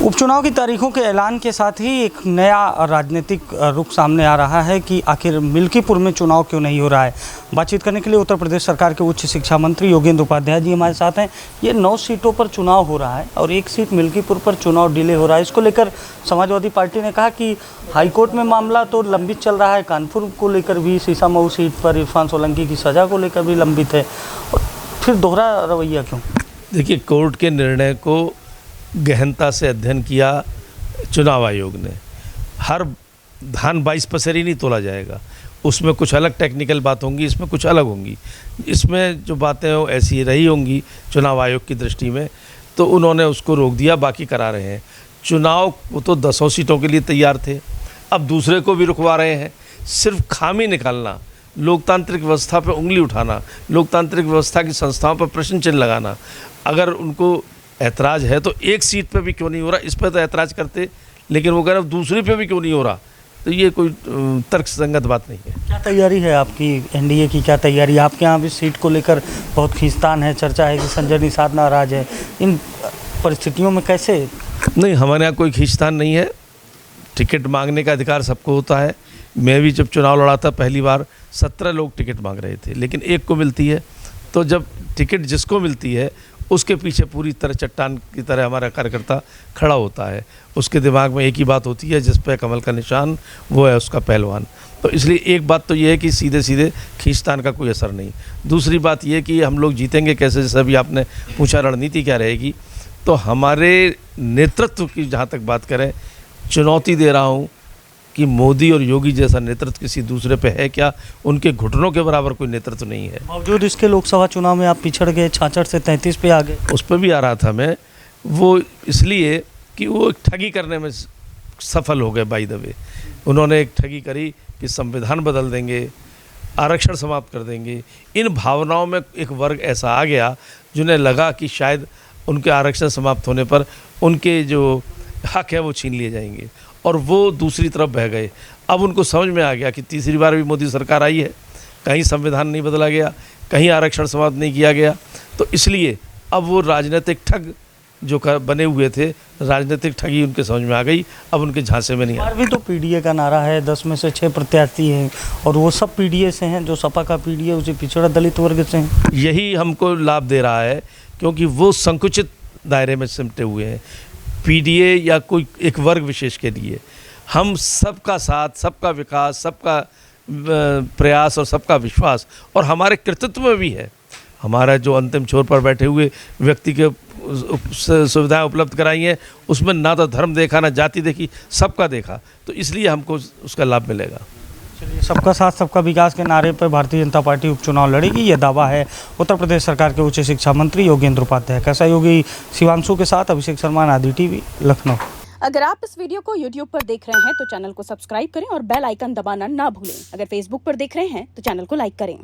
उपचुनाव की तारीखों के ऐलान के साथ ही एक नया राजनीतिक रुख सामने आ रहा है कि आखिर मिल्कीपुर में चुनाव क्यों नहीं हो रहा है। बातचीत करने के लिए उत्तर प्रदेश सरकार के उच्च शिक्षा मंत्री योगेंद्र उपाध्याय जी हमारे साथ हैं। ये 9 सीटों पर चुनाव हो रहा है और एक सीट मिल्कीपुर पर चुनाव डिले हो रहा है। इसको लेकर समाजवादी पार्टी ने कहा कि हाईकोर्ट में मामला तो लंबित चल रहा है, कानपुर को लेकर भी शीशामऊ सीट पर इरफान सोलंकी की सज़ा को लेकर भी लंबित है, और फिर दोहरा रवैया क्यों? देखिए, कोर्ट के निर्णय को गहनता से अध्ययन किया चुनाव आयोग ने। हर धान 22 पसेरी नहीं तोला जाएगा, उसमें कुछ अलग टेक्निकल बात होंगी, इसमें कुछ अलग होंगी। इसमें जो बातें हो ऐसी रही होंगी चुनाव आयोग की दृष्टि में, तो उन्होंने उसको रोक दिया, बाकी करा रहे हैं। चुनाव वो तो 10 सीटों के लिए तैयार थे, अब दूसरे को भी रुकवा रहे हैं। सिर्फ खामी निकालना, लोकतांत्रिक व्यवस्था पर उंगली उठाना, लोकतांत्रिक व्यवस्था की संस्थाओं पर प्रश्न चिन्ह लगाना। अगर उनको ऐतराज़ है तो एक सीट पे भी क्यों नहीं हो रहा, इस पर तो ऐतराज़ करते, लेकिन वो कह रहे दूसरी पे भी क्यों नहीं हो रहा, तो ये कोई तर्कसंगत बात नहीं है। क्या तैयारी है आपकी, एनडीए की क्या तैयारी? आपके यहाँ भी सीट को लेकर बहुत खींचतान है, चर्चा है कि संजय निषाद नाराज है। इन परिस्थितियों में कैसे? नहीं, हमारे यहाँ कोई खींचतान नहीं है। टिकट मांगने का अधिकार सबको होता है। मैं भी जब चुनाव लड़ा था पहली बार 17 लोग टिकट मांग रहे थे, लेकिन एक को मिलती है। तो जब टिकट जिसको मिलती है उसके पीछे पूरी तरह चट्टान की तरह हमारा कार्यकर्ता खड़ा होता है। उसके दिमाग में एक ही बात होती है, जिस पे कमल का निशान वो है उसका पहलवान। तो इसलिए एक बात तो ये है कि सीधे सीधे खींचतान का कोई असर नहीं। दूसरी बात ये कि हम लोग जीतेंगे कैसे, जैसे अभी आपने पूछा रणनीति क्या रहेगी, तो हमारे नेतृत्व की जहाँ तक बात करें, चुनौती दे रहा हूँ कि मोदी और योगी जैसा नेतृत्व किसी दूसरे पे है क्या? उनके घुटनों के बराबर कोई नेतृत्व नहीं है। बावजूद इसके लोकसभा चुनाव में आप पिछड़ गए, 66 से 33 पे आ गए। उस पर भी आ रहा था मैं, वो इसलिए कि वो एक ठगी करने में सफल हो गए। बाय द वे, उन्होंने एक ठगी करी कि संविधान बदल देंगे, आरक्षण समाप्त कर देंगे। इन भावनाओं में एक वर्ग ऐसा आ गया जिन्हें लगा कि शायद उनके आरक्षण समाप्त होने पर उनके जो हक है वो छीन लिए जाएंगे, और वो दूसरी तरफ बह गए। अब उनको समझ में आ गया कि तीसरी बार भी मोदी सरकार आई है, कहीं संविधान नहीं बदला गया, कहीं आरक्षण समाप्त नहीं किया गया। तो इसलिए अब वो राजनीतिक ठग जो बने हुए थे, राजनीतिक ठगी उनके समझ में आ गई, अब उनके झांसे में नहीं आ। भी तो पीडीए का नारा है, 10 में से 6 प्रत्याशी हैं, और वो सब पीडीए से हैं। जो सपा का पीडीए उसे पिछड़ा दलित वर्ग से हैं। यही हमको लाभ दे रहा है, क्योंकि वो संकुचित दायरे में सिमटे हुए हैं। पीडीए या कोई एक वर्ग विशेष के लिए हम सबका साथ, सबका विकास, सबका प्रयास और सबका विश्वास, और हमारे कृतित्व में भी है। हमारा जो अंतिम छोर पर बैठे हुए व्यक्ति के सुविधाएं उपलब्ध कराई हैं, उसमें ना तो धर्म देखा, ना जाति देखी, सबका देखा। तो इसलिए हमको उसका लाभ मिलेगा। चलिए, सबका साथ सबका विकास के नारे पर भारतीय जनता पार्टी उपचुनाव लड़ेगी, ये दावा है उत्तर प्रदेश सरकार के उच्च शिक्षा मंत्री योगेंद्र उपाध्याय का। सहयोगी शिवांशु के साथ अभिषेक शर्मा, नादी टीवी, लखनऊ। अगर आप इस वीडियो को YouTube पर देख रहे हैं तो चैनल को सब्सक्राइब करें और बेल आइकन दबाना ना भूलें। अगर Facebook पर देख रहे हैं तो चैनल को लाइक करें।